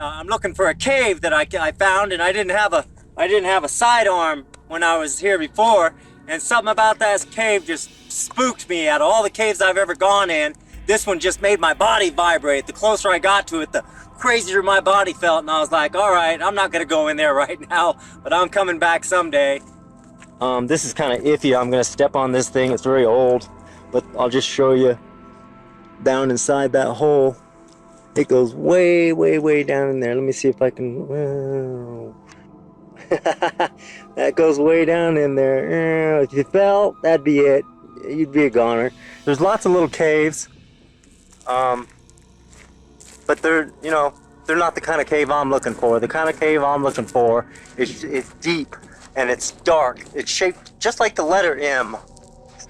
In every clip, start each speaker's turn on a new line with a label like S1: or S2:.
S1: I'm looking for a cave that I found, and I didn't have a sidearm when I was here before, and something about that cave just spooked me. Out of all the caves I've ever gone in, this one just made my body vibrate. The closer I got to it, the crazier my body felt, and I was like, all right, I'm not gonna go in there right now, but I'm coming back someday. This is kind of iffy. I'm gonna step on this thing. It's very old, but I'll just show you down inside that hole. It goes way, way, way down in there. Let me see if I can. Wow. That goes way down in there. If you fell, that'd be it. You'd be a goner. There's lots of little caves, but they're not the kind of cave I'm looking for. The kind of cave I'm looking for is deep and it's dark. It's shaped just like the letter M.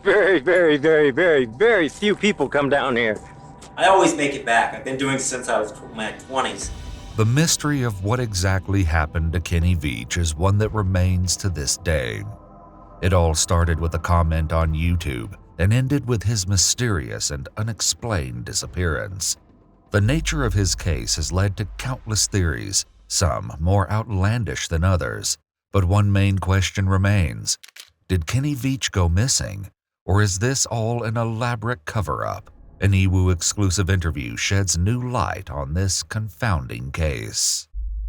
S1: Very, very, very, very, very few people come down here. I always make it back. I've been doing it since I was in my 20s.
S2: The mystery of what exactly happened to Kenny Veach is one that remains to this day. It all started with a comment on YouTube and ended with his mysterious and unexplained disappearance. The nature of his case has led to countless theories, some more outlandish than others. But one main question remains: did Kenny Veach go missing, or is this all an elaborate cover-up? An EWU exclusive interview sheds new light on this confounding case.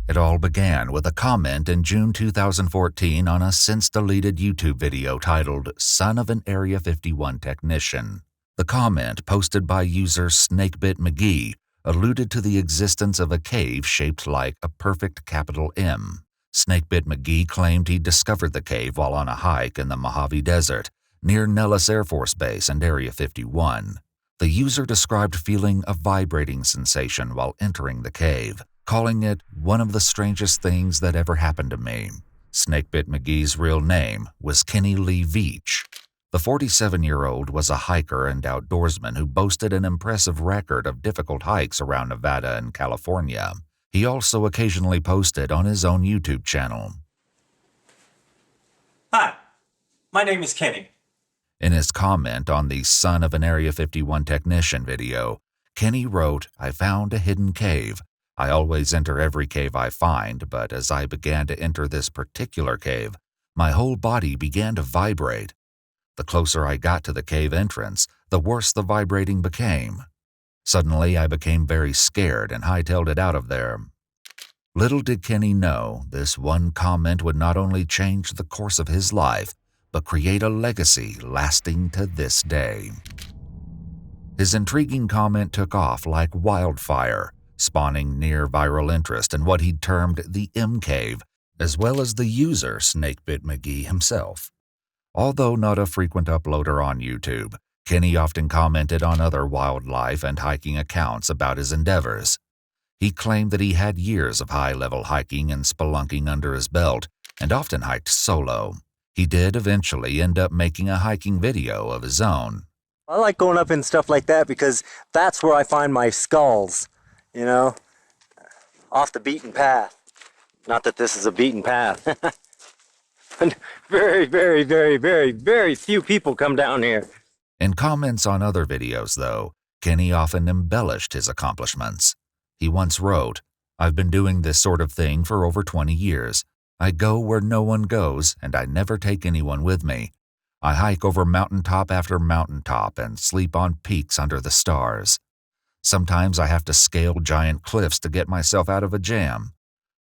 S2: It all began with a comment in June 2014 on a since-deleted YouTube video titled "Son of an Area 51 Technician." The comment, posted by user Snakebit McGee, alluded to the existence of a cave shaped like a perfect capital M. Snakebit McGee claimed he discovered the cave while on a hike in the Mojave Desert, near Nellis Air Force Base and Area 51. The user described feeling a vibrating sensation while entering the cave, calling it one of the strangest things that ever happened to me. Snakebit McGee's real name was Kenny Lee Veach. The 47-year-old was a hiker and outdoorsman who boasted an impressive record of difficult hikes around Nevada and California. He also occasionally posted on his own YouTube channel.
S1: Hi, my name is Kenny.
S2: In his comment on the Son of an Area 51 Technician video, Kenny wrote, "I found a hidden cave. I always enter every cave I find, but as I began to enter this particular cave, my whole body began to vibrate. The closer I got to the cave entrance, the worse the vibrating became. Suddenly, I became very scared and hightailed it out of there." Little did Kenny know, this one comment would not only change the course of his life, but create a legacy lasting to this day. His intriguing comment took off like wildfire, spawning near viral interest in what he'd termed the M Cave, as well as the user Snakebit McGee himself. Although not a frequent uploader on YouTube, Kenny often commented on other wildlife and hiking accounts about his endeavors. He claimed that he had years of high-level hiking and spelunking under his belt, and often hiked solo. He did eventually end up making a hiking video of his own.
S1: I like going up in stuff like that because that's where I find my skulls, off the beaten path. Not that this is a beaten path. Very, very, very, very, very few people come down here.
S2: In comments on other videos, though, Kenny often embellished his accomplishments. He once wrote, "I've been doing this sort of thing for over 20 years. I go where no one goes, and I never take anyone with me. I hike over mountaintop after mountaintop and sleep on peaks under the stars. Sometimes I have to scale giant cliffs to get myself out of a jam.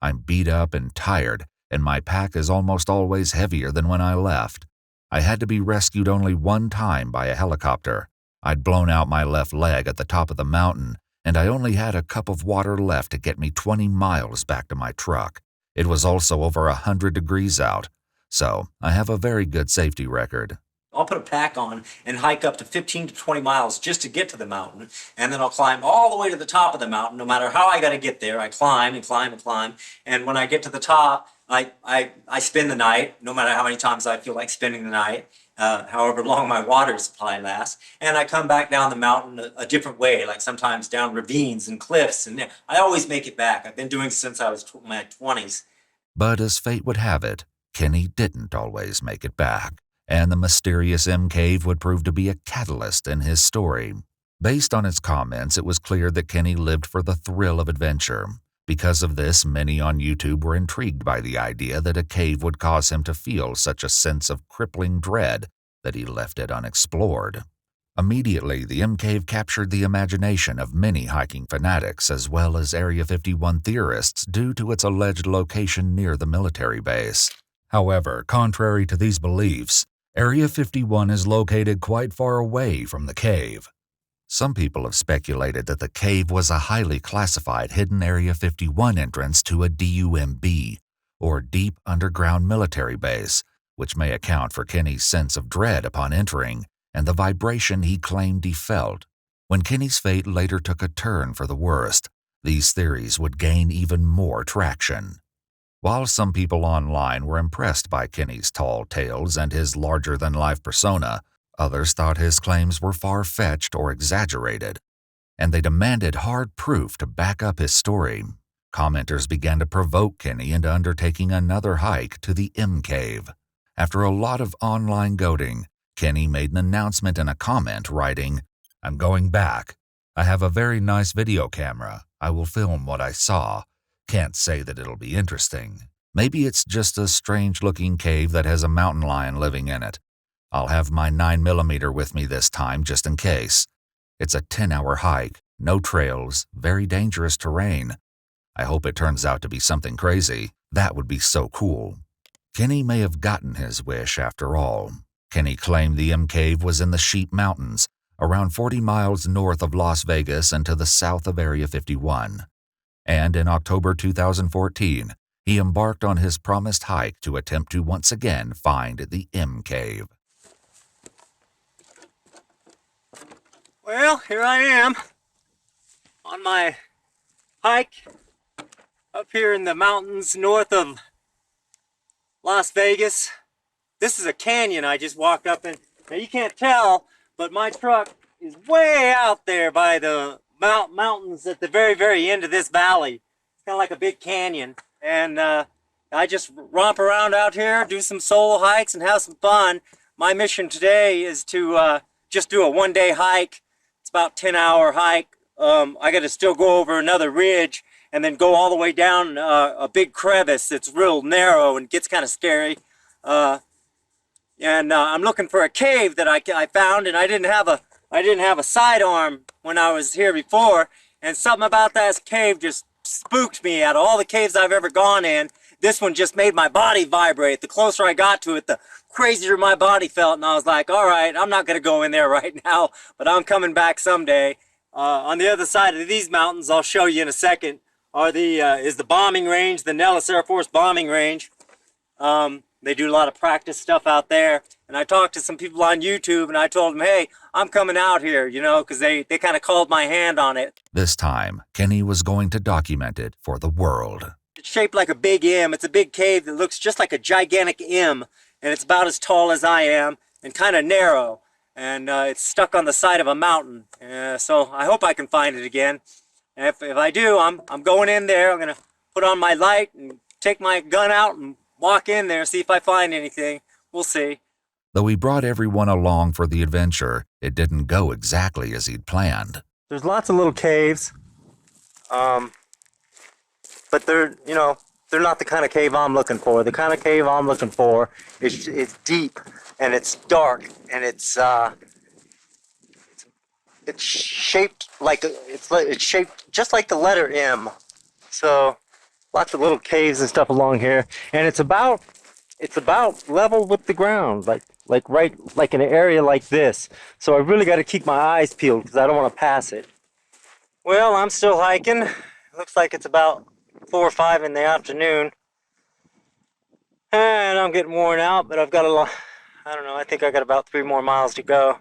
S2: I'm beat up and tired, and my pack is almost always heavier than when I left. I had to be rescued only one time by a helicopter. I'd blown out my left leg at the top of the mountain, and I only had a cup of water left to get me 20 miles back to my truck. It was also over 100 degrees out, so I have a very good safety record."
S1: I'll put a pack on and hike up to 15 to 20 miles just to get to the mountain, and then I'll climb all the way to the top of the mountain. No matter how I got to get there, I climb and climb and climb, and when I get to the top, I spend the night, no matter how many times I feel like spending the night, however long my water supply lasts, and I come back down the mountain a different way, like sometimes down ravines and cliffs, and I always make it back. I've been doing it since I was in my 20s.
S2: But as fate would have it, Kenny didn't always make it back, and the mysterious M Cave would prove to be a catalyst in his story. Based on his comments, it was clear that Kenny lived for the thrill of adventure. Because of this, many on YouTube were intrigued by the idea that a cave would cause him to feel such a sense of crippling dread that he left it unexplored. Immediately, the M Cave captured the imagination of many hiking fanatics as well as Area 51 theorists due to its alleged location near the military base. However, contrary to these beliefs, Area 51 is located quite far away from the cave. Some people have speculated that the cave was a highly classified hidden Area 51 entrance to a DUMB, or Deep Underground Military Base, which may account for Kenny's sense of dread upon entering and the vibration he claimed he felt. When Kenny's fate later took a turn for the worst, these theories would gain even more traction. While some people online were impressed by Kenny's tall tales and his larger-than-life persona, others thought his claims were far-fetched or exaggerated, and they demanded hard proof to back up his story. Commenters began to provoke Kenny into undertaking another hike to the M Cave. After a lot of online goading, Kenny made an announcement in a comment writing, "I'm going back. I have a very nice video camera. I will film what I saw. Can't say that it'll be interesting. Maybe it's just a strange-looking cave that has a mountain lion living in it. I'll have my 9mm with me this time just in case. It's a 10-hour hike, no trails, very dangerous terrain. I hope it turns out to be something crazy. That would be so cool." Kenny may have gotten his wish after all. Kenny claimed the M Cave was in the Sheep Mountains, around 40 miles north of Las Vegas and to the south of Area 51. And in October 2014, he embarked on his promised hike to attempt to once again find the M Cave.
S1: Well, here I am on my hike up here in the mountains north of Las Vegas. This is a canyon I just walked up in. Now you can't tell, but my truck is way out there by the mountains at the very, very end of this valley. It's kind of like a big canyon. And I just romp around out here, do some solo hikes and have some fun. My mission today is to just do a one-day hike. It's about a 10-hour hike. I got to still go over another ridge and then go all the way down a big crevice that's real narrow and gets kind of scary. I'm looking for a cave that I found, and I didn't have a sidearm when I was here before, and something about that cave just spooked me. Out of all the caves I've ever gone in, this one just made my body vibrate. The closer I got to it, the crazier my body felt, and I was like, all right, I'm not gonna go in there right now, but I'm coming back someday. On the other side of these mountains, I'll show you in a second, is the bombing range, the Nellis Air Force bombing range. They do a lot of practice stuff out there. And I talked to some people on YouTube and I told them, hey, I'm coming out here, you know, because they kind of called my hand on it.
S2: This time, Kenny was going to document it for the world.
S1: It's shaped like a big M. It's a big cave that looks just like a gigantic M. And it's about as tall as I am and kind of narrow. And it's stuck on the side of a mountain. So I hope I can find it again. And if I do, I'm going in there. I'm going to put on my light and take my gun out and walk in there, see if I find anything. We'll see.
S2: Though he brought everyone along for the adventure, it didn't go exactly as he'd planned.
S1: There's lots of little caves, but they're not the kind of cave I'm looking for. The kind of cave I'm looking for is deep and it's dark and it's shaped like it's shaped just like the letter M. So lots of little caves and stuff along here, and it's about level with the ground, like in an area like this. So I really got to keep my eyes peeled because I don't want to pass it. Well, I'm still hiking. Looks like it's about 4 or 5 in the afternoon, and I'm getting worn out. But I've got a lot. I don't know. I think I got about 3 more miles to go.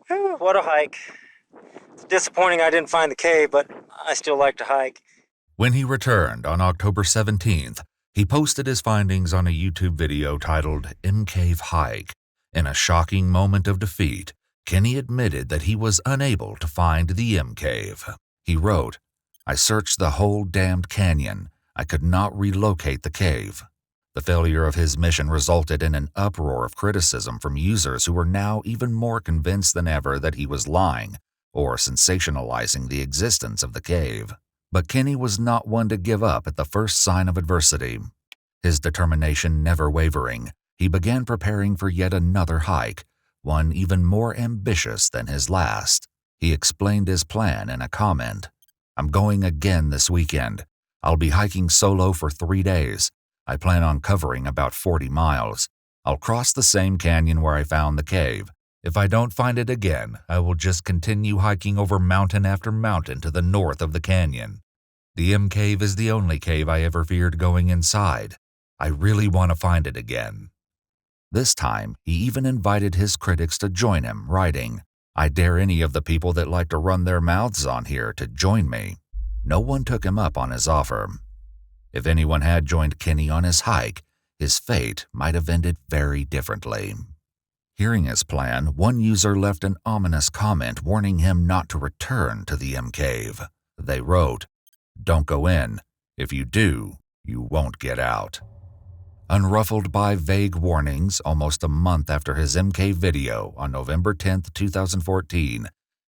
S1: Whew, what a hike! It's disappointing I didn't find the cave, but I still like to hike.
S2: When he returned on October 17th, he posted his findings on a YouTube video titled M Cave Hike. In a shocking moment of defeat, Kenny admitted that he was unable to find the M Cave. He wrote, "I searched the whole damned canyon. I could not relocate the cave." The failure of his mission resulted in an uproar of criticism from users who were now even more convinced than ever that he was lying or sensationalizing the existence of the cave. But Kenny was not one to give up at the first sign of adversity. His determination never wavering, he began preparing for yet another hike, one even more ambitious than his last. He explained his plan in a comment. "I'm going again this weekend. I'll be hiking solo for 3 days. I plan on covering about 40 miles. I'll cross the same canyon where I found the cave. If I don't find it again, I will just continue hiking over mountain after mountain to the north of the canyon. The M Cave is the only cave I ever feared going inside. I really want to find it again." This time, he even invited his critics to join him, writing, "I dare any of the people that like to run their mouths on here to join me." No one took him up on his offer. If anyone had joined Kenny on his hike, his fate might have ended very differently. Hearing his plan, one user left an ominous comment warning him not to return to the M Cave. They wrote, "Don't go in. If you do, you won't get out." Unruffled by vague warnings, almost a month after his MK video on November 10, 2014,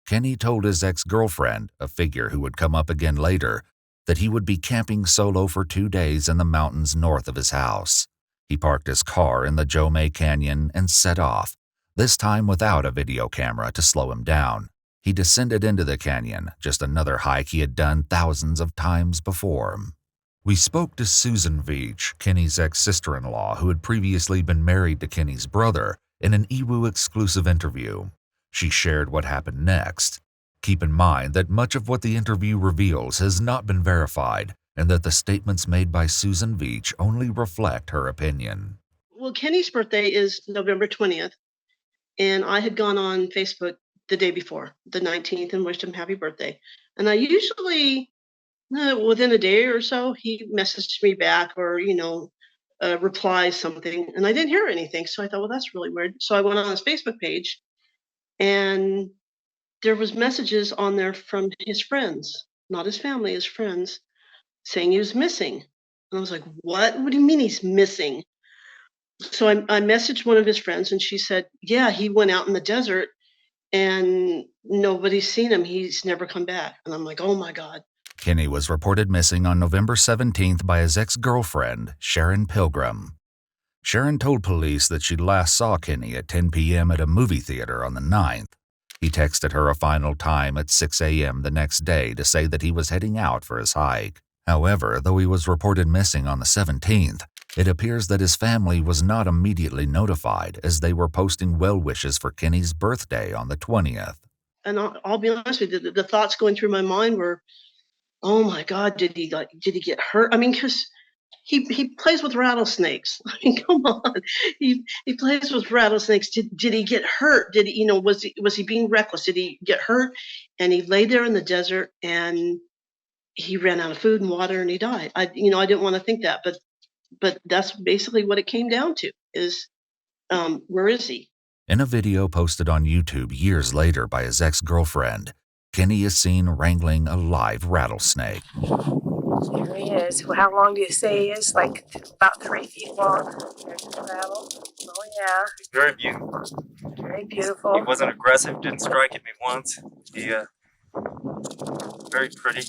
S2: Kenny told his ex-girlfriend, a figure who would come up again later, that he would be camping solo for 2 days in the mountains north of his house. He parked his car in the Jomay Canyon and set off, this time without a video camera to slow him down. He descended into the canyon, just another hike he had done thousands of times before. We spoke to Susan Veach, Kenny's ex-sister-in-law, who had previously been married to Kenny's brother, in an EWU exclusive interview. She shared what happened next. Keep in mind that much of what the interview reveals has not been verified, and that the statements made by Susan Veach only reflect her opinion.
S3: Well, Kenny's birthday is November 20th, and I had gone on Facebook the day before, the 19th, and wished him happy birthday. And I usually, within a day or so, he messaged me back or, replies something, and I didn't hear anything. So I thought, well, that's really weird. So I went on his Facebook page, and there was messages on there from his friends, not his family, his friends, saying he was missing. And I was like, what? What do you mean he's missing? So I messaged one of his friends, and she said, yeah, he went out in the desert and nobody's seen him. He's never come back. And I'm like, oh my God.
S2: Kenny was reported missing on November 17th by his ex-girlfriend, Sharon Pilgrim. Sharon told police that she last saw Kenny at 10 p.m. at a movie theater on the 9th. He texted her a final time at 6 a.m. the next day to say that he was heading out for his hike. However, though he was reported missing on the 17th, it appears that his family was not immediately notified, as they were posting well wishes for Kenny's birthday on the 20th.
S3: And I'll be honest with you, the thoughts going through my mind were, oh my God, did he get hurt? I mean, because he plays with rattlesnakes. I mean, come on, he plays with rattlesnakes. Did he get hurt? Did he, was he being reckless? Did he get hurt? And he lay there in the desert and he ran out of food and water and he died. I didn't want to think that, but that's basically what it came down to is, where is he?
S2: In a video posted on YouTube years later by his ex-girlfriend, Kenny is seen wrangling a live rattlesnake.
S4: There he is. Well, how long do you say he is? Like about 3 feet long. There's the rattle. Oh yeah.
S1: He's very beautiful.
S4: Very beautiful.
S1: He wasn't aggressive, didn't strike at me once. Very pretty.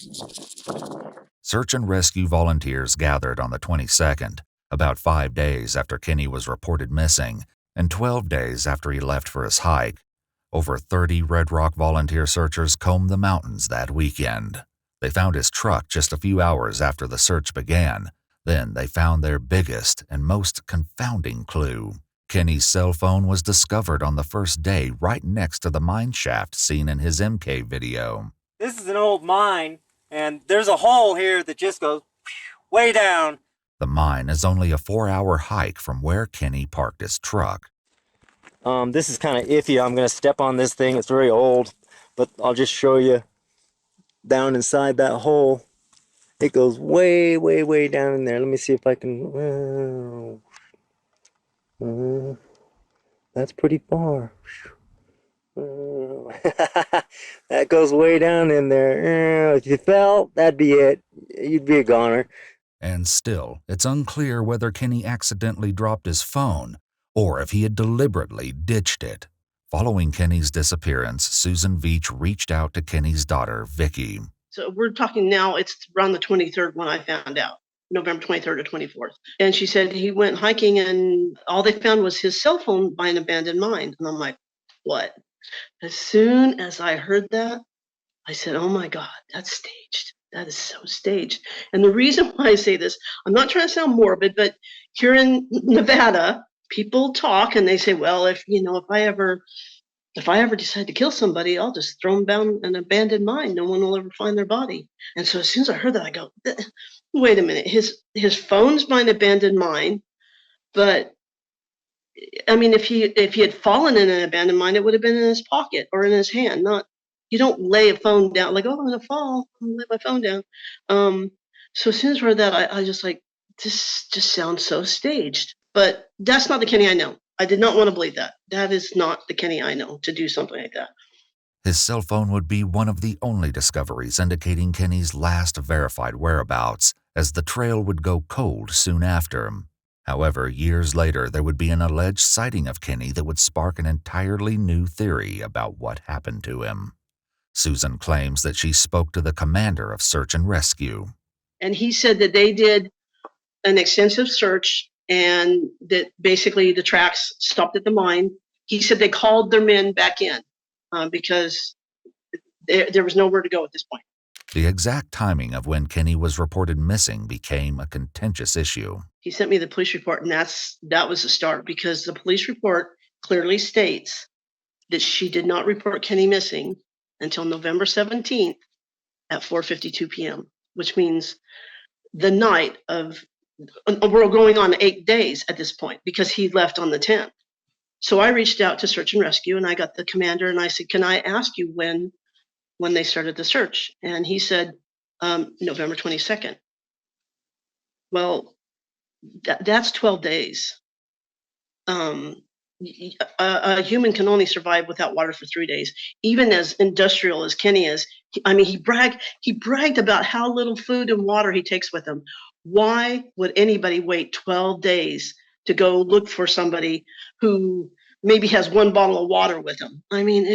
S2: Search and rescue volunteers gathered on the 22nd, about 5 days after Kenny was reported missing, and 12 days after he left for his hike. Over 30 Red Rock volunteer searchers combed the mountains that weekend. They found his truck just a few hours after the search began. Then they found their biggest and most confounding clue. Kenny's cell phone was discovered on the first day right next to the mine shaft seen in his MK video.
S1: This is an old mine, and there's a hole here that just goes way down.
S2: The mine is only a 4-hour hike from where Kenny parked his truck.
S1: This is kind of iffy. I'm going to step on this thing. It's very old, but I'll just show you down inside that hole. It goes way, way, way down in there. Let me see if I can... that's pretty far. That goes way down in there. If you fell, that'd be it. You'd be a goner.
S2: And still, it's unclear whether Kenny accidentally dropped his phone or if he had deliberately ditched it. Following Kenny's disappearance, Susan Veach reached out to Kenny's daughter, Vicky.
S3: So we're talking now, it's around the 23rd when I found out, November 23rd or 24th. And she said he went hiking and all they found was his cell phone by an abandoned mine. And I'm like, what? As soon as I heard that, I said, oh my God, that's staged. That is so staged. And the reason why I say this, I'm not trying to sound morbid, but here in Nevada, people talk and they say, well, if I ever decide to kill somebody, I'll just throw them down an abandoned mine. No one will ever find their body. And so as soon as I heard that, I go, wait a minute. His phone's by an abandoned mine, but I mean, if he had fallen in an abandoned mine, it would have been in his pocket or in his hand. Not, you don't lay a phone down like, oh, I'm gonna fall. I'm gonna lay my phone down. So as soon as I heard that, I just like, this just sounds so staged. But that's not the Kenny I know. I did not want to believe that. That is not the Kenny I know to do something like that.
S2: His cell phone would be one of the only discoveries indicating Kenny's last verified whereabouts, as the trail would go cold soon after. However, years later, there would be an alleged sighting of Kenny that would spark an entirely new theory about what happened to him. Susan claims that she spoke to the commander of search and rescue.
S3: And he said that they did an extensive search and that basically the tracks stopped at the mine. He said they called their men back in because there was nowhere to go at this point.
S2: The exact timing of when Kenny was reported missing became a contentious issue.
S3: He sent me the police report, and that was the start, because the police report clearly states that she did not report Kenny missing until November 17th at 4:52 p.m., which means the night of, we're going on 8 days at this point because he left on the 10th. So I reached out to search and rescue, and I got the commander, and I said, can I ask you when they started the search? And he said, November 22nd. Well, that's 12 days. A human can only survive without water for 3 days. Even as industrial as Kenny is, he bragged about how little food and water he takes with him. Why would anybody wait 12 days to go look for somebody who maybe has one bottle of water with him? I mean,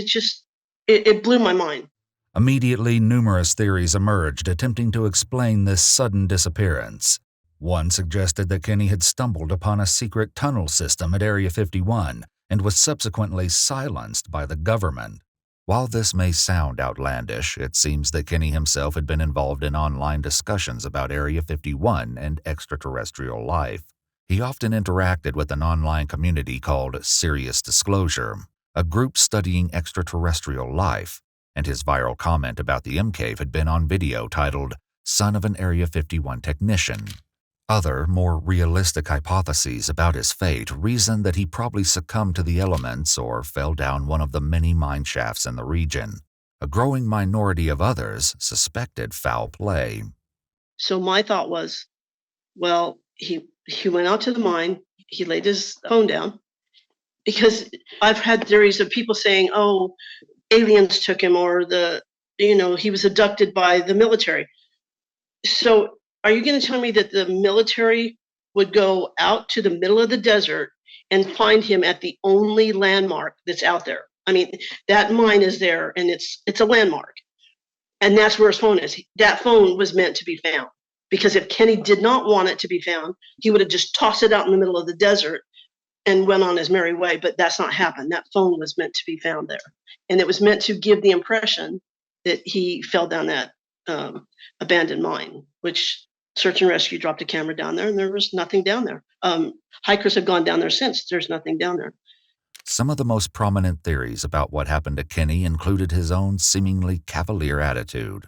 S3: it blew my mind.
S2: Immediately, numerous theories emerged attempting to explain this sudden disappearance. One suggested that Kenny had stumbled upon a secret tunnel system at Area 51 and was subsequently silenced by the government. While this may sound outlandish, it seems that Kenny himself had been involved in online discussions about Area 51 and extraterrestrial life. He often interacted with an online community called Serious Disclosure, a group studying extraterrestrial life, and his viral comment about the M Cave had been on video titled "Son of an Area 51 Technician." Other, more realistic hypotheses about his fate reasoned that he probably succumbed to the elements or fell down one of the many mine shafts in the region. A growing minority of others suspected foul play.
S3: So my thought was, well, he went out to the mine, he laid his phone down, because I've had theories of people saying, oh, aliens took him, or he was abducted by the military. So are you going to tell me that the military would go out to the middle of the desert and find him at the only landmark that's out there? I mean, that mine is there, and it's a landmark. And that's where his phone is. That phone was meant to be found. Because if Kenny did not want it to be found, he would have just tossed it out in the middle of the desert and went on his merry way. But that's not happened. That phone was meant to be found there. And it was meant to give the impression that he fell down that abandoned mine, which search and rescue dropped a camera down there, and there was nothing down there. Hikers have gone down there since. There's nothing down there.
S2: Some of the most prominent theories about what happened to Kenny included his own seemingly cavalier attitude.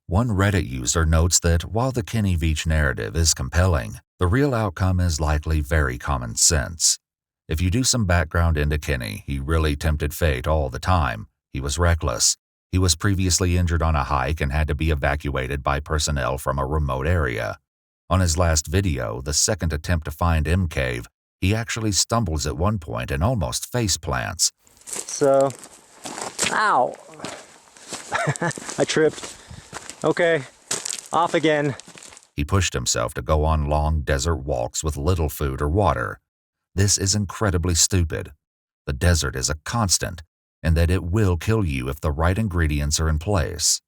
S2: One Reddit user notes that while the Kenny Veach narrative is compelling, the real outcome is likely very common sense. If you do some background into Kenny, he really tempted fate all the time. He was reckless. He was previously injured on a hike and had to be evacuated by personnel from a remote area. On his last video, the second attempt to find M Cave, he actually stumbles at one point and almost face plants.
S1: So, ow. I tripped. Okay, off again.
S2: He pushed himself to go on long desert walks with little food or water. This is incredibly stupid. The desert is a constant, and that it will kill you if the right ingredients are in place.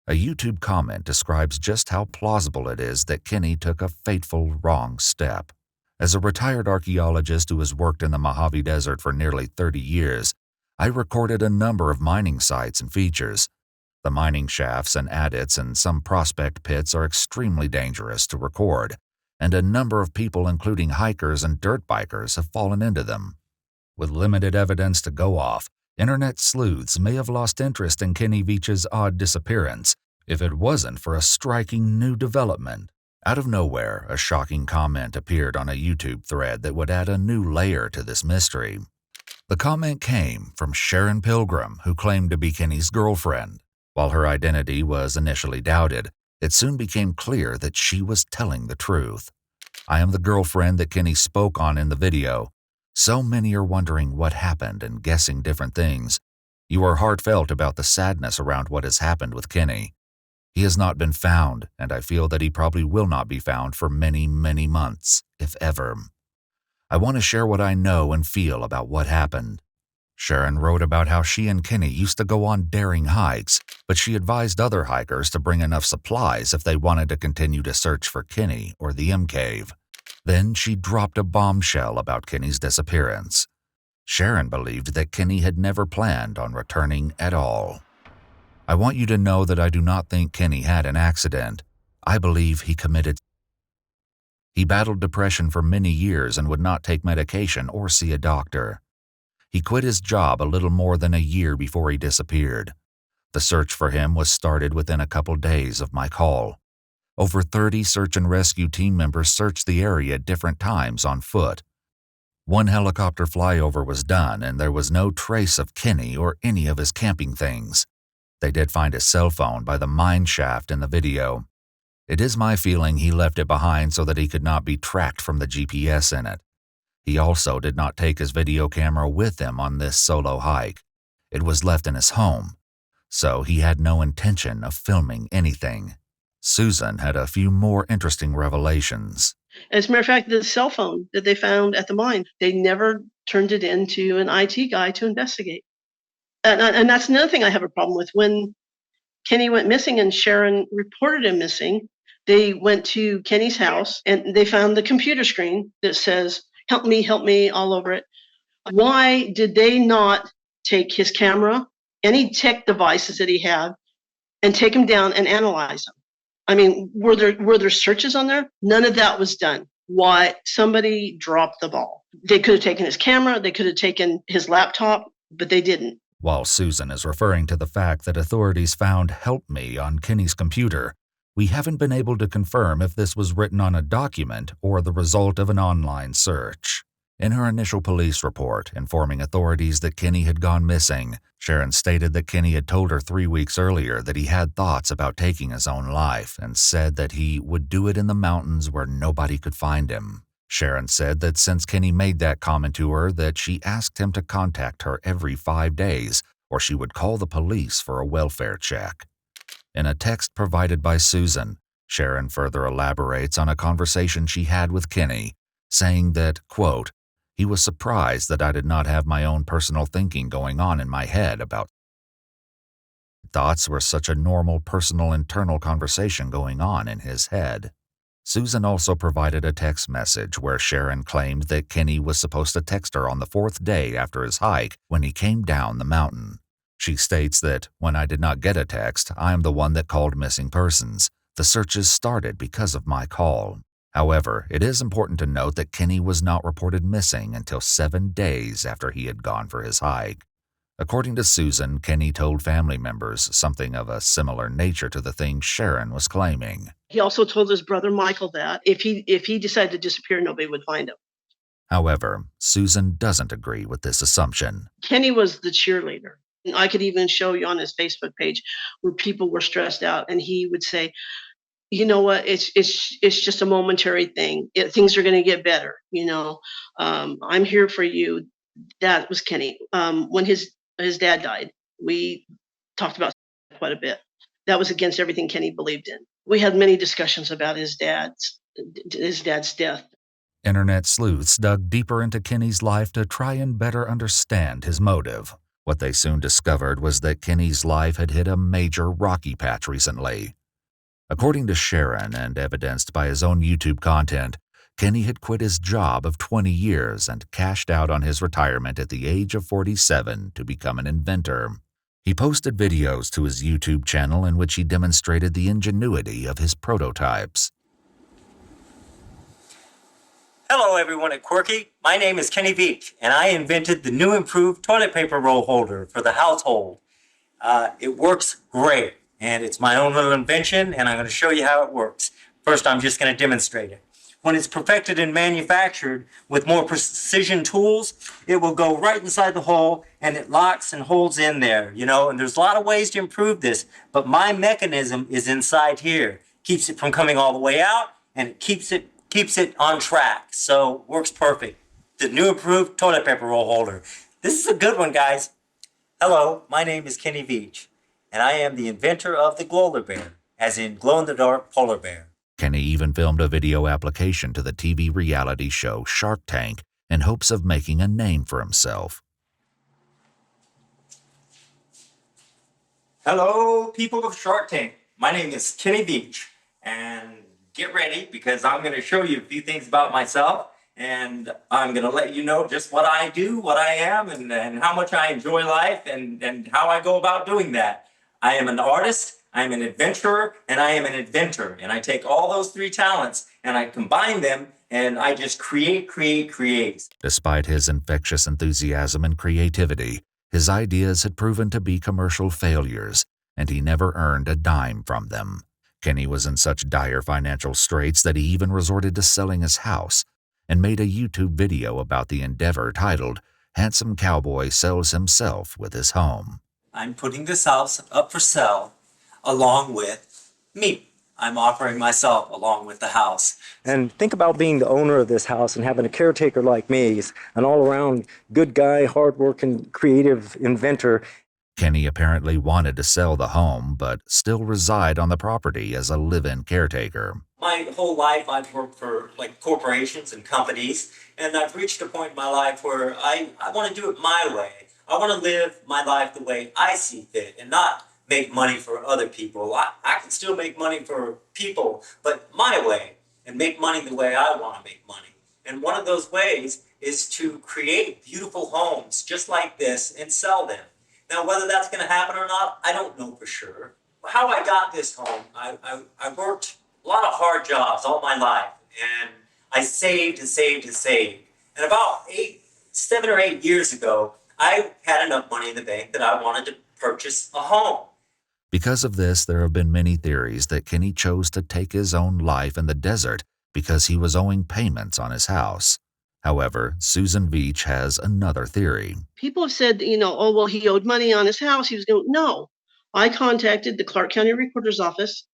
S2: A YouTube comment describes just how plausible it is that Kenny took a fateful wrong step. As a retired archaeologist who has worked in the Mojave Desert for nearly 30 years, I recorded a number of mining sites and features. The mining shafts and adits and some prospect pits are extremely dangerous to record, and a number of people, including hikers and dirt bikers, have fallen into them. With limited evidence to go off, internet sleuths may have lost interest in Kenny Veach's odd disappearance if it wasn't for a striking new development. Out of nowhere, a shocking comment appeared on a YouTube thread that would add a new layer to this mystery. The comment came from Sharon Pilgrim, who claimed to be Kenny's girlfriend. While her identity was initially doubted, it soon became clear that she was telling the truth. "I am the girlfriend that Kenny spoke on in the video. So many are wondering what happened and guessing different things. You are heartfelt about the sadness around what has happened with Kenny. He has not been found, and I feel that he probably will not be found for many, many months, if ever. I want to share what I know and feel about what happened." Sharon wrote about how she and Kenny used to go on daring hikes, but she advised other hikers to bring enough supplies if they wanted to continue to search for Kenny or the M Cave. Then she dropped a bombshell about Kenny's disappearance. Sharon believed that Kenny had never planned on returning at all. "I want you to know that I do not think Kenny had an accident. I believe he committed. He battled depression for many years and would not take medication or see a doctor. He quit his job a little more than a year before he disappeared. The search for him was started within a couple days of my call. Over 30 search and rescue team members searched the area at different times on foot. One helicopter flyover was done and there was no trace of Kenny or any of his camping things. They did find his cell phone by the mine shaft in the video. It is my feeling he left it behind so that he could not be tracked from the GPS in it. He also did not take his video camera with him on this solo hike. It was left in his home, so he had no intention of filming anything." Susan had a few more interesting revelations.
S3: As a matter of fact, the cell phone that they found at the mine, they never turned it in to an IT guy to investigate. And that's another thing I have a problem with. When Kenny went missing and Sharon reported him missing, they went to Kenny's house and they found the computer screen that says, help me, all over it. Why did they not take his camera, any tech devices that he had, and take them down and analyze them? I mean, were there searches on there? None of that was done. Why? Somebody dropped the ball. They could have taken his camera, they could have taken his laptop, but they didn't.
S2: While Susan is referring to the fact that authorities found "help me" on Kenny's computer, we haven't been able to confirm if this was written on a document or the result of an online search. In her initial police report informing authorities that Kenny had gone missing, Sharon stated that Kenny had told her 3 weeks earlier that he had thoughts about taking his own life and said that he would do it in the mountains where nobody could find him. Sharon said that since Kenny made that comment to her, that she asked him to contact her every 5 days or she would call the police for a welfare check. In a text provided by Susan, Sharon further elaborates on a conversation she had with Kenny, saying that, quote, "He was surprised that I did not have my own personal thinking going on in my head about thoughts were such a normal personal internal conversation going on in his head." Susan also provided a text message where Sharon claimed that Kenny was supposed to text her on the 4th day after his hike when he came down the mountain. She states that, "When I did not get a text, I am the one that called missing persons. The searches started because of my call." However, it is important to note that Kenny was not reported missing until 7 days after he had gone for his hike. According to Susan, Kenny told family members something of a similar nature to the thing Sharon was claiming.
S3: He also told his brother Michael that if he decided to disappear, nobody would find him.
S2: However, Susan doesn't agree with this assumption.
S3: Kenny was the cheerleader. And I could even show you on his Facebook page where people were stressed out and he would say, you know what, it's just a momentary thing. Things are going to get better. I'm here for you. That was Kenny. When his dad died, we talked about quite a bit. That was against everything Kenny believed in. We had many discussions about his dad's death.
S2: Internet sleuths dug deeper into Kenny's life to try and better understand his motive. What they soon discovered was that Kenny's life had hit a major rocky patch recently. According to Sharon, and evidenced by his own YouTube content, Kenny had quit his job of 20 years and cashed out on his retirement at the age of 47 to become an inventor. He posted videos to his YouTube channel in which he demonstrated the ingenuity of his prototypes.
S1: Hello everyone at Quirky, my name is Kenny Veach, and I invented the new improved toilet paper roll holder for the household. It works great, and it's my own little invention, and I'm going to show you how it works. First, I'm just going to demonstrate it. When it's perfected and manufactured with more precision tools, it will go right inside the hole, and it locks and holds in there, and there's a lot of ways to improve this, but my mechanism is inside here. Keeps it from coming all the way out, and it keeps it on track, so works perfect. The new improved toilet paper roll holder. This is a good one, guys. Hello, my name is Kenny Veach, and I am the inventor of the Glolar Bear, as in glow-in-the-dark polar bear.
S2: Kenny even filmed a video application to the TV reality show Shark Tank in hopes of making a name for himself.
S1: Hello, people of Shark Tank. My name is Kenny Veach, and get ready because I'm going to show you a few things about myself, and I'm going to let you know just what I do, what I am, and how much I enjoy life, and how I go about doing that. I am an artist, I am an adventurer, and I am an inventor, and I take all those three talents and I combine them, and I just create.
S2: Despite his infectious enthusiasm and creativity, his ideas had proven to be commercial failures, and he never earned a dime from them. Kenny was in such dire financial straits that he even resorted to selling his house and made a YouTube video about the endeavor titled, "Handsome Cowboy Sells Himself with His Home."
S1: I'm putting this house up for sale along with me. I'm offering myself along with the house.
S5: And think about being the owner of this house and having a caretaker like me. He's an all-around good guy, hard-working, creative inventor.
S2: Kenny apparently wanted to sell the home, but still reside on the property as a live-in caretaker.
S1: My whole life I've worked for corporations and companies, and I've reached a point in my life where I want to do it my way. I want to live my life the way I see fit and not make money for other people. I can still make money for people, but my way, and make money the way I want to make money. And one of those ways is to create beautiful homes just like this and sell them. Now, whether that's going to happen or not, I don't know for sure. How I got this home, I worked a lot of hard jobs all my life, and I saved and saved and saved. And about 7 or 8 years ago, I had enough money in the bank that I wanted to purchase a home.
S2: Because of this, there have been many theories that Kenny chose to take his own life in the desert because he was owing payments on his house. However, Susan Veach has another theory.
S3: People have said, oh, well, he owed money on his house. He was going, no. I contacted the Clark County Recorder's Office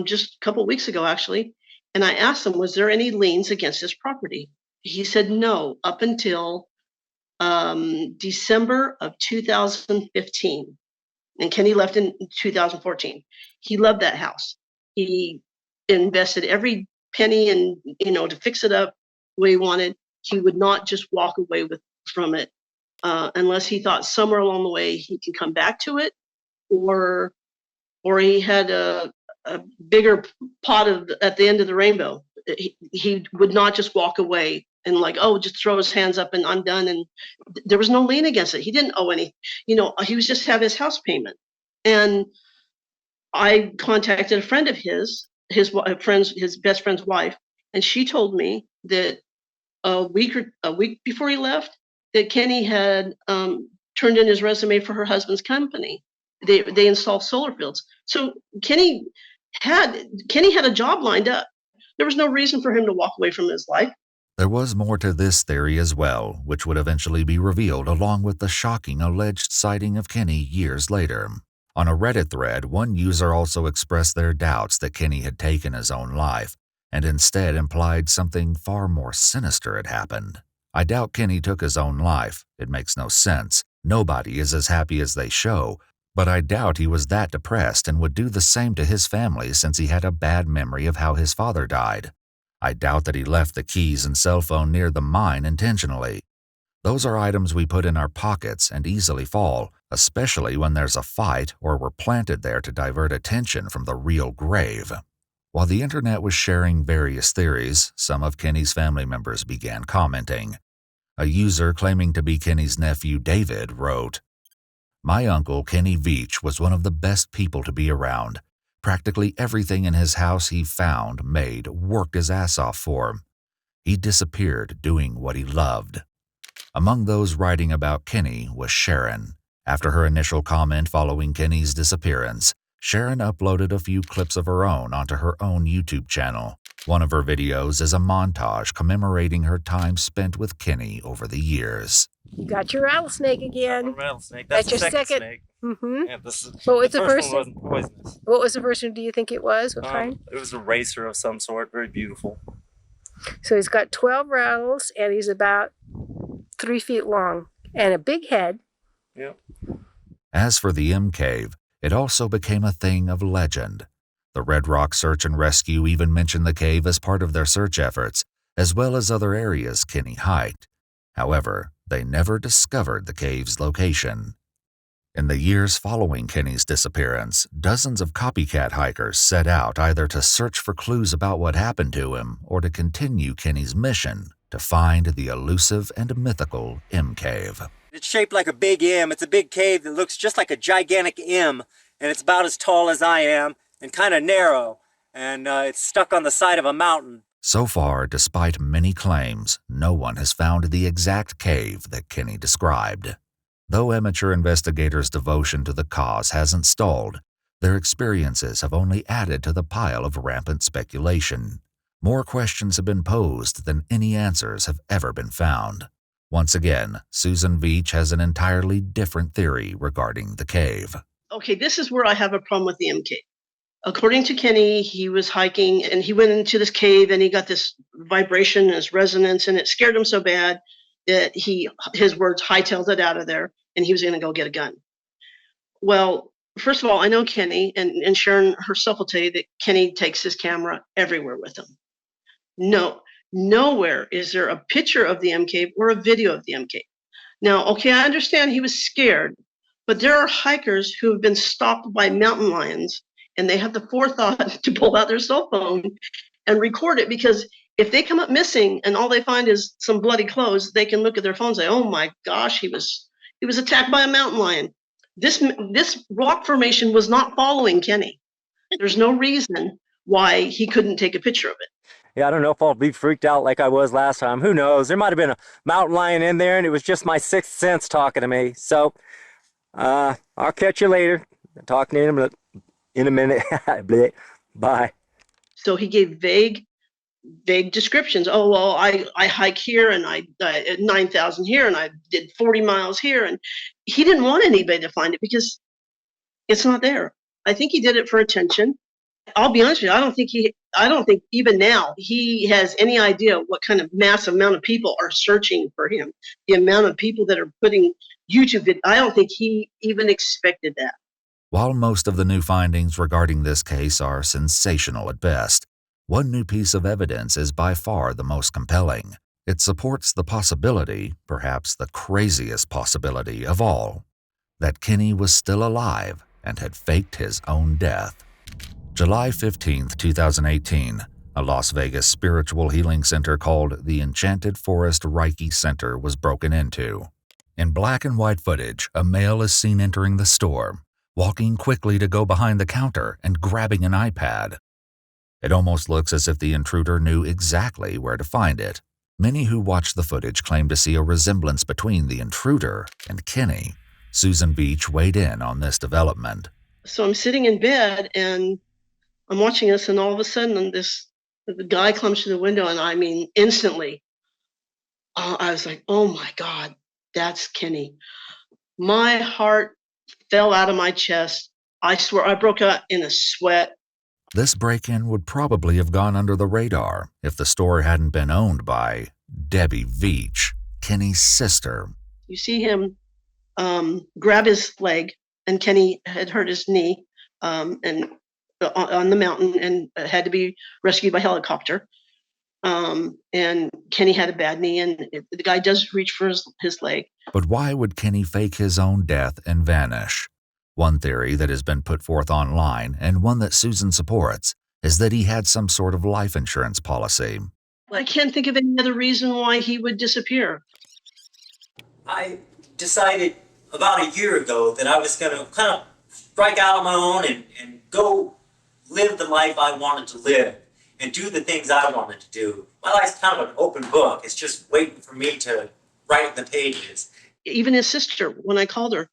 S3: just a couple of weeks ago, actually, and I asked him, was there any liens against his property? He said no, up until December of 2015. And Kenny left in 2014. He loved that house. He invested every penny in, to fix it up the way he wanted. He would not just walk away from it unless he thought somewhere along the way he can come back to it, or he had a bigger pot at the end of the rainbow. He would not just walk away and just throw his hands up and I'm done. And there was no lien against it. He didn't owe any, he was just have his house payment. And I contacted a friend of his best friend's wife, and she told me that a week before he left, that Kenny had turned in his resume for her husband's company. They install solar fields. So Kenny had a job lined up. There was no reason for him to walk away from his life.
S2: There was more to this theory as well, which would eventually be revealed along with the shocking alleged sighting of Kenny years later. On a Reddit thread, one user also expressed their doubts that Kenny had taken his own life, and instead implied something far more sinister had happened. I doubt Kenny took his own life. It makes no sense. Nobody is as happy as they show, but I doubt he was that depressed and would do the same to his family since he had a bad memory of how his father died. I doubt that he left the keys and cell phone near the mine intentionally. Those are items we put in our pockets and easily fall, especially when there's a fight or we're planted there to divert attention from the real grave. While the internet was sharing various theories, some of Kenny's family members began commenting. A user claiming to be Kenny's nephew David wrote, "My uncle Kenny Veach was one of the best people to be around. Practically everything in his house he found, made, worked his ass off for. He disappeared doing what he loved." Among those writing about Kenny was Sharon. After her initial comment following Kenny's disappearance, Sharon uploaded a few clips of her own onto her own YouTube channel. One of her videos is a montage commemorating her time spent with Kenny over the years.
S4: You got your rattlesnake again.
S1: Rattlesnake. That's
S4: your
S1: the second snake.
S4: Mm-hmm.
S1: Yeah, this is,
S4: What was the
S1: first
S4: first
S1: one wasn't poisonous.
S4: What was the first one? Do you think it was? What kind?
S1: It was a racer of some sort, very beautiful.
S4: So he's got 12 rattles, and he's about 3 feet long, and a big head.
S1: Yep.
S2: As for the M Cave, it also became a thing of legend. The Red Rock Search and Rescue even mentioned the cave as part of their search efforts, as well as other areas Kenny hiked. However, they never discovered the cave's location. In the years following Kenny's disappearance, dozens of copycat hikers set out either to search for clues about what happened to him or to continue Kenny's mission to find the elusive and mythical M Cave.
S1: It's shaped like a big M. It's a big cave that looks just like a gigantic M, and it's about as tall as I am and kind of narrow, and it's stuck on the side of a mountain.
S2: So far, despite many claims, no one has found the exact cave that Kenny described. Though amateur investigators' devotion to the cause hasn't stalled, their experiences have only added to the pile of rampant speculation. More questions have been posed than any answers have ever been found. Once again, Susan Veach has an entirely different theory regarding the cave.
S3: Okay, this is where I have a problem with the M cave. According to Kenny, he was hiking and he went into this cave and he got this vibration and this resonance, and it scared him so bad that his words, hightailed it out of there, and he was going to go get a gun. Well, first of all, I know Kenny, and Sharon herself will tell you that Kenny takes his camera everywhere with him. Nowhere is there a picture of the M cave or a video of the M cave. Now, okay, I understand he was scared, but there are hikers who have been stopped by mountain lions, and they have the forethought to pull out their cell phone and record it, because if they come up missing and all they find is some bloody clothes, they can look at their phone and say, "Oh my gosh, he was attacked by a mountain lion." This rock formation was not following Kenny. There's no reason why he couldn't take a picture of it.
S5: Yeah, I don't know if I'll be freaked out like I was last time. Who knows? There might have been a mountain lion in there, and it was just my sixth sense talking to me. So, I'll catch you later. Talk to you in a minute. Bye.
S3: So he gave vague descriptions. Oh, well, I hike here, and I at 9,000 here, and I did 40 miles here, and he didn't want anybody to find it because it's not there. I think he did it for attention. I'll be honest with you, I don't think even now he has any idea what kind of massive amount of people are searching for him. The amount of people that are putting YouTube videos, I don't think he even expected that.
S2: While most of the new findings regarding this case are sensational at best, one new piece of evidence is by far the most compelling. It supports the possibility, perhaps the craziest possibility of all, that Kenny was still alive and had faked his own death. July 15, 2018, a Las Vegas spiritual healing center called the Enchanted Forest Reiki Center was broken into. In black and white footage, a male is seen entering the store, walking quickly to go behind the counter and grabbing an iPad. It almost looks as if the intruder knew exactly where to find it. Many who watched the footage claim to see a resemblance between the intruder and Kenny. Susan Veach weighed in on this development.
S3: So I'm sitting in bed and I'm watching this, and all of a sudden the guy comes to the window, and I mean, instantly, I was like, oh my God, that's Kenny. My heart fell out of my chest. I swear I broke out in a sweat.
S2: This break-in would probably have gone under the radar if the store hadn't been owned by Debbie Veach, Kenny's sister.
S3: You see him grab his leg, and Kenny had hurt his knee and on the mountain and had to be rescued by helicopter. And Kenny had a bad knee, and the guy does reach for his leg.
S2: But why would Kenny fake his own death and vanish? One theory that has been put forth online, and one that Susan supports, is that he had some sort of life insurance policy.
S3: I can't think of any other reason why he would disappear.
S1: I decided about a year ago that I was going to kind of strike out on my own and go live the life I wanted to live and do the things I wanted to do. My life's kind of an open book. It's just waiting for me to write the pages.
S3: Even his sister, when I called her,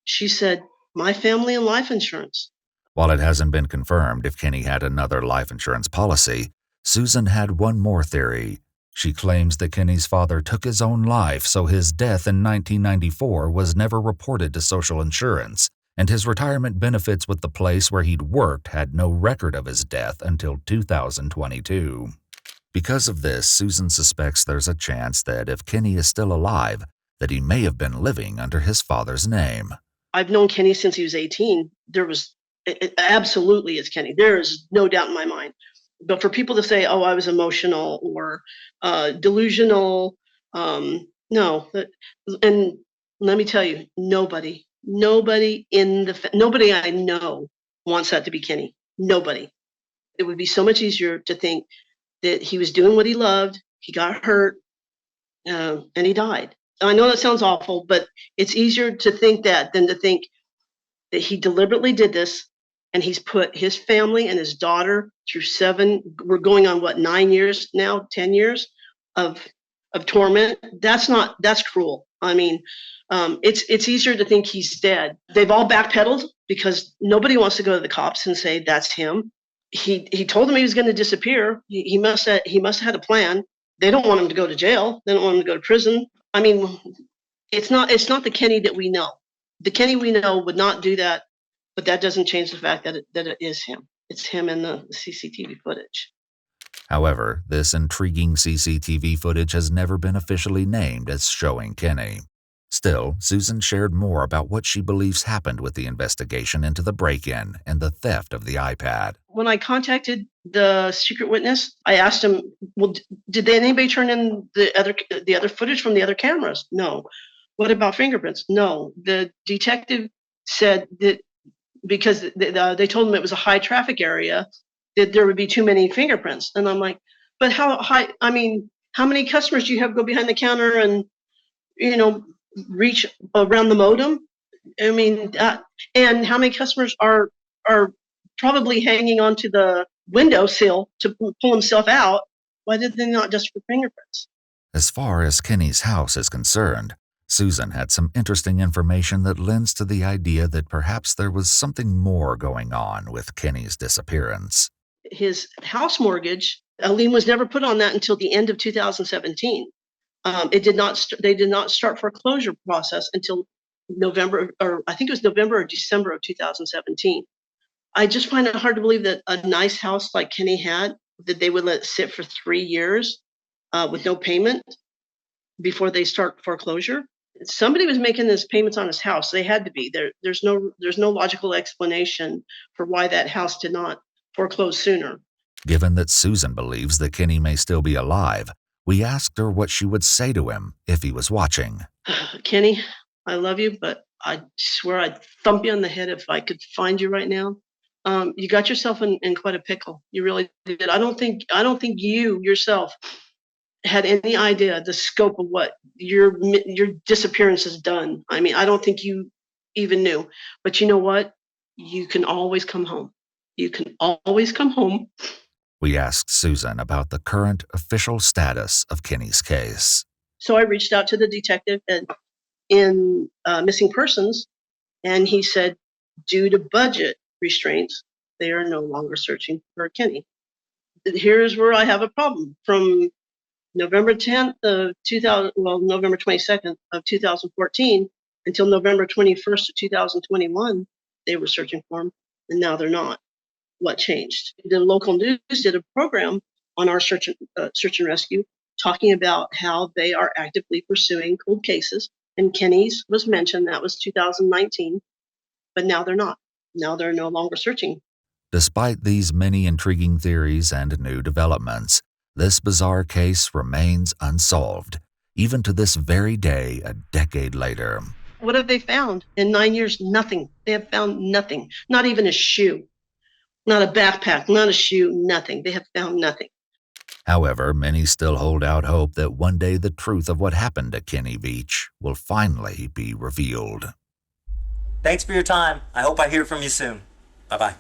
S3: she said, my family and life insurance.
S2: While it hasn't been confirmed if Kenny had another life insurance policy, Susan had one more theory. She claims that Kenny's father took his own life, so his death in 1994 was never reported to social insurance, and his retirement benefits with the place where he'd worked had no record of his death until 2022. Because of this, Susan suspects there's a chance that if Kenny is still alive, that he may have been living under his father's name.
S3: I've known Kenny since he was 18. Absolutely it's Kenny. There is no doubt in my mind. But for people to say, oh, I was emotional or delusional, no. And let me tell you, nobody I know wants that to be Kenny. Nobody. It would be so much easier to think that he was doing what he loved, he got hurt, and he died. I know that sounds awful, but it's easier to think that than to think that he deliberately did this, and he's put his family and his daughter through we're going on 9 years now, 10 years of torment. That's cruel. I mean, it's easier to think he's dead. They've all backpedaled because nobody wants to go to the cops and say that's him. He told them he was going to disappear. He must have had a plan. They don't want him to go to jail. They don't want him to go to prison. I mean, it's not the Kenny that we know. The Kenny we know would not do that, but that doesn't change the fact that it is him. It's him in the CCTV footage.
S2: However, this intriguing CCTV footage has never been officially named as showing Kenny. Still, Susan shared more about what she believes happened with the investigation into the break-in and the theft of the iPad.
S3: When I contacted the secret witness, I asked him, well, did anybody turn in the other footage from the other cameras? No. What about fingerprints? No. The detective said that because they told him it was a high traffic area, that there would be too many fingerprints. And I'm like, but how high? I mean, how many customers do you have go behind the counter and, reach around the modem? I mean, and how many customers are probably hanging onto the windowsill to pull himself out? Why did they not just for fingerprints?
S2: As far as Kenny's house is concerned, Susan had some interesting information that lends to the idea that perhaps there was something more going on with Kenny's disappearance.
S3: His house mortgage, a lien was never put on that until the end of 2017. They did not start foreclosure process until November, or I think it was November or December of 2017. I just find it hard to believe that a nice house like Kenny had, that they would let it sit for 3 years with no payment before they start foreclosure. Somebody was making his payments on his house. They had to be. There's no logical explanation for why that house did not foreclose sooner.
S2: Given that Susan believes that Kenny may still be alive, we asked her what she would say to him if he was watching.
S3: Kenny, I love you, but I swear I'd thump you on the head if I could find you right now. You got yourself in quite a pickle. You really did. I don't think you yourself had any idea the scope of what your disappearance has done. I mean, I don't think you even knew. But you know what? You can always come home. You can always come home.
S2: We asked Susan about the current official status of Kenny's case.
S3: So I reached out to the detective in missing persons, and he said, due to budget restraints, they are no longer searching for Kenny. Here's where I have a problem. From November 10th of November 22nd of 2014 until November 21st of 2021, they were searching for him, and now they're not. What changed? The local news did a program on our search and rescue, talking about how they are actively pursuing cold cases, and Kenny's was mentioned. That was 2019, but now they're not. Now they're no longer searching.
S2: Despite these many intriguing theories and new developments, This bizarre case remains unsolved, even to this very day, a decade later.
S3: What have they found? In 9 years, nothing. They have found nothing. Not even a shoe. Not a backpack, not a shoe, nothing. They have found nothing.
S2: However, many still hold out hope that one day the truth of what happened to Kenny Veach will finally be revealed.
S1: Thanks for your time. I hope I hear from you soon. Bye-bye.